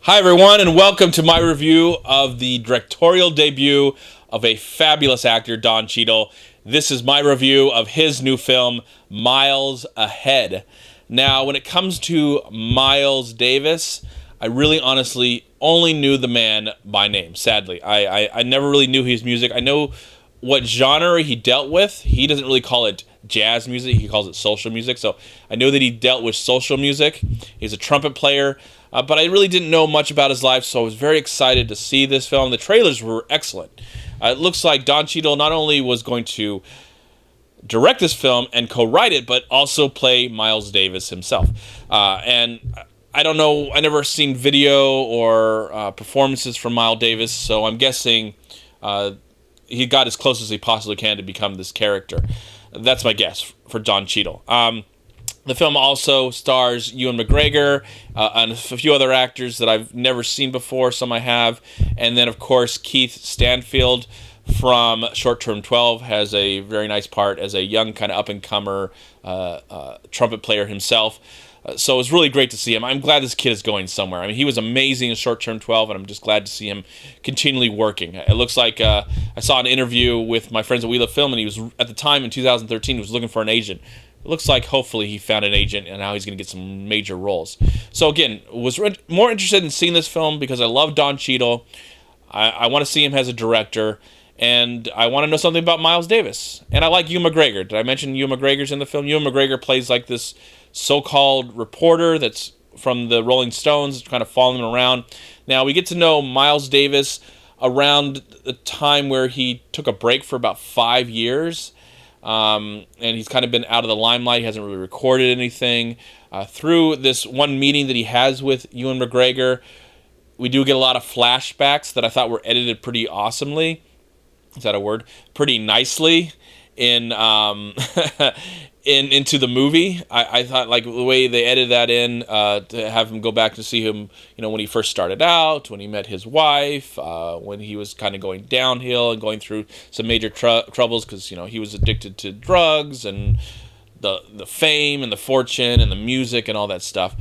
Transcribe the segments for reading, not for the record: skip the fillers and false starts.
Hi, everyone, and welcome to my review of the directorial debut of a fabulous actor, Don Cheadle. This is my review of his new film, Miles Ahead. Now, when it comes to Miles Davis, I really honestly only knew the man by name, sadly. I never really knew his music. I know what genre he dealt with. He doesn't really call it jazz music. He calls it social music. So I know that he dealt with social music. He's a trumpet player. But I really didn't know much about his life, so I was very excited to see this film. The trailers were excellent. It looks like Don Cheadle not only was going to direct this film and co-write it, but also play Miles Davis himself. And I don't know, I never seen video or performances from Miles Davis, so I'm guessing he got as close as he possibly can to become this character. That's my guess for Don Cheadle. The film also stars Ewan McGregor and a few other actors that I've never seen before, some I have. And then, of course, Keith Stanfield from Short Term 12 has a very nice part as a young kind of up-and-comer trumpet player himself. So it was really great to see him. I'm glad this kid is going somewhere. I mean, he was amazing in Short Term 12, and I'm just glad to see him continually working. It looks like I saw an interview with my friends at We Love Film, and he was, at the time in 2013, he was looking for an agent. It looks like hopefully he found an agent and now he's going to get some major roles. So again, was more interested in seeing this film because I love Don Cheadle. I want to see him as a director, and I want to know something about Miles Davis. And I like Ewan McGregor. Did I mention Ewan McGregor's in the film? Ewan McGregor plays like this so-called reporter that's from the Rolling Stones, kind of following him around. Now, we get to know Miles Davis around the time where he took a break for about 5 years. And he's kind of been out of the limelight. He hasn't really recorded anything. Through this one meeting that he has with Ewan McGregor, we do get a lot of flashbacks that I thought were edited pretty awesomely. Is that a word? Pretty nicely in into the movie. I thought like the way they edited that in to have him go back to see him, when he first started out, when he met his wife, when he was kind of going downhill and going through some major troubles because he was addicted to drugs and the fame and the fortune and the music and all that stuff.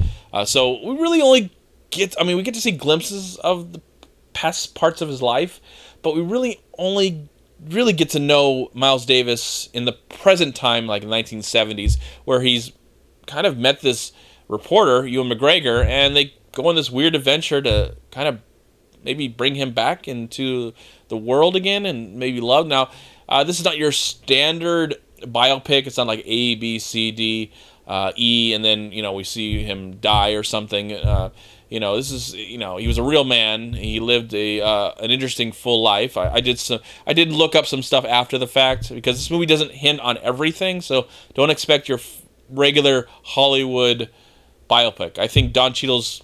So we really only we get to see glimpses of the past parts of his life, but we really only get to know Miles Davis in the present time, like in the 1970s, where he's kind of met this reporter, Ewan McGregor, and they go on this weird adventure to kind of maybe bring him back into the world again and maybe love. Now, this is not your standard biopic. It's not like A, B, C, D, E, and then, we see him die or something. This is, he was a real man. He lived an interesting full life. I did look up some stuff after the fact because this movie doesn't hint on everything. So don't expect your regular Hollywood biopic. I think Don Cheadle's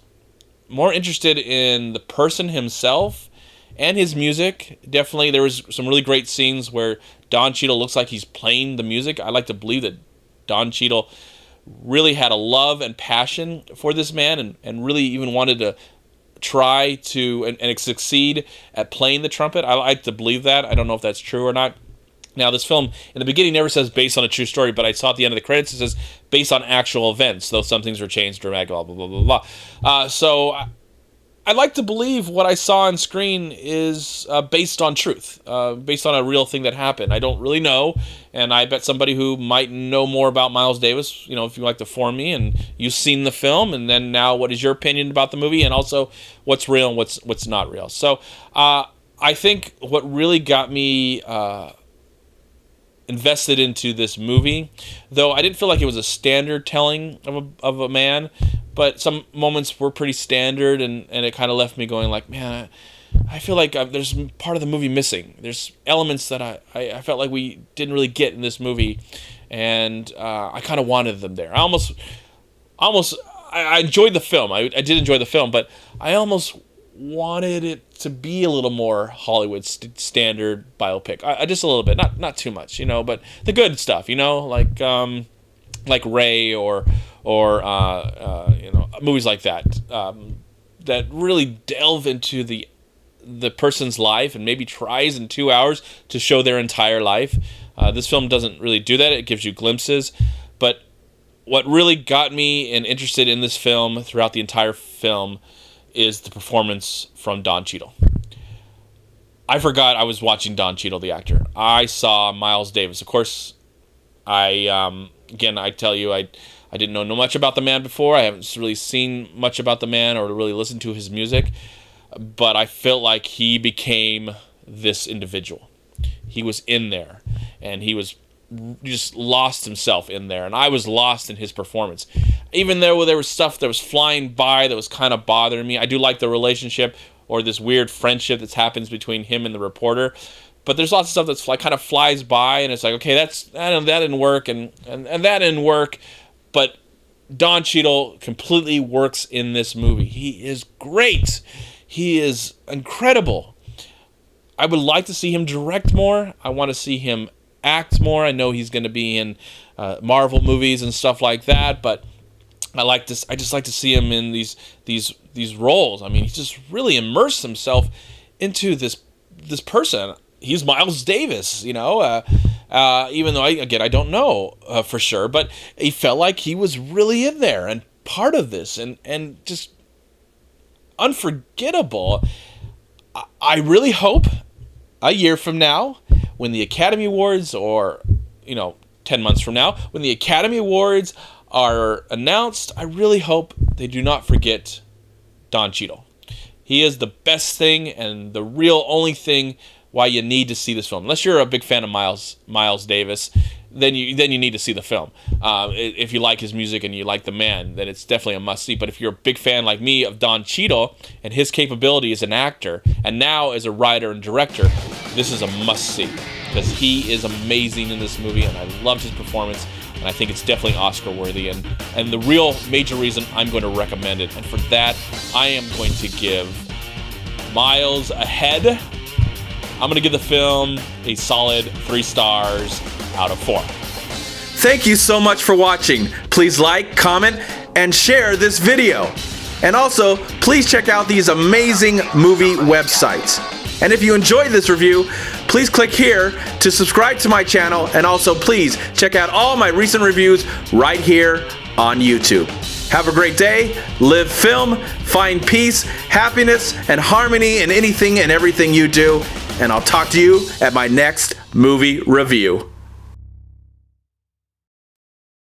more interested in the person himself and his music. Definitely, there was some really great scenes where Don Cheadle looks like he's playing the music. I like to believe that Don Cheadle really had a love and passion for this man and really even wanted to try to and succeed at playing the trumpet. I like to believe that. I don't know if that's true or not. Now, this film, in the beginning, never says based on a true story, but I saw at the end of the credits, it says based on actual events, though some things were changed dramatically, blah, blah, blah, blah, blah. So I like to believe what I saw on screen is based on truth, based on a real thing that happened. I don't really know, and I bet somebody who might know more about Miles Davis, if you'd like to form me, and you've seen the film, and then now what is your opinion about the movie, and also what's real and what's not real. So I think what really got me invested into this movie, though I didn't feel like it was a standard telling of a man, but some moments were pretty standard, and it kind of left me going like, man, I feel like there's part of the movie missing. There's elements that I felt like we didn't really get in this movie, and I kind of wanted them there. I enjoyed the film. I did enjoy the film, but I almost wanted it to be a little more Hollywood standard biopic. I just a little bit, not too much, but the good stuff, like Ray or movies like that that really delve into the person's life and maybe tries in 2 hours to show their entire life. This film doesn't really do that. It gives you glimpses, but what really got me and interested in this film throughout the entire film is the performance from Don Cheadle. I forgot I was watching Don Cheadle, the actor. I saw Miles Davis. Of course, again, I tell you, I didn't know much about the man before. I haven't really seen much about the man or really listened to his music. But I felt like he became this individual. He was in there, and he was just lost himself in there, and I was lost in his performance. Even though there was stuff that was flying by that was kind of bothering me, I do like the relationship or this weird friendship that happens between him and the reporter. But there's lots of stuff that's kind of flies by, and it's like, okay, that didn't work, and that didn't work. But Don Cheadle completely works in this movie. He is great. He is incredible. I would like to see him direct more. I want to see him act more. I know he's going to be in Marvel movies and stuff like that, but I just like to see him in these roles. I mean, he just really immersed himself into this person. He's Miles Davis, even though I don't know for sure, but he felt like he was really in there and part of this and just unforgettable. I really hope a year from now, when the Academy Awards, or 10 months from now, when the Academy Awards are announced, I really hope they do not forget Don Cheadle. He is the best thing and the real only thing why you need to see this film. Unless you're a big fan of Miles Davis, then you need to see the film. If you like his music and you like the man, then it's definitely a must-see. But if you're a big fan like me of Don Cheadle and his capability as an actor and now as a writer and director, this is a must-see because he is amazing in this movie, and I loved his performance, and I think it's definitely Oscar-worthy, and the real major reason I'm going to recommend it. And for that, I am going to give Miles Ahead. I'm going to give the film a solid 3 stars out of 4. Thank you so much for watching. Please like, comment, and share this video. And also, please check out these amazing movie websites. And if you enjoyed this review, please click here to subscribe to my channel, and also please check out all my recent reviews right here on YouTube. Have a great day, live film, find peace, happiness, and harmony in anything and everything you do, and I'll talk to you at my next movie review.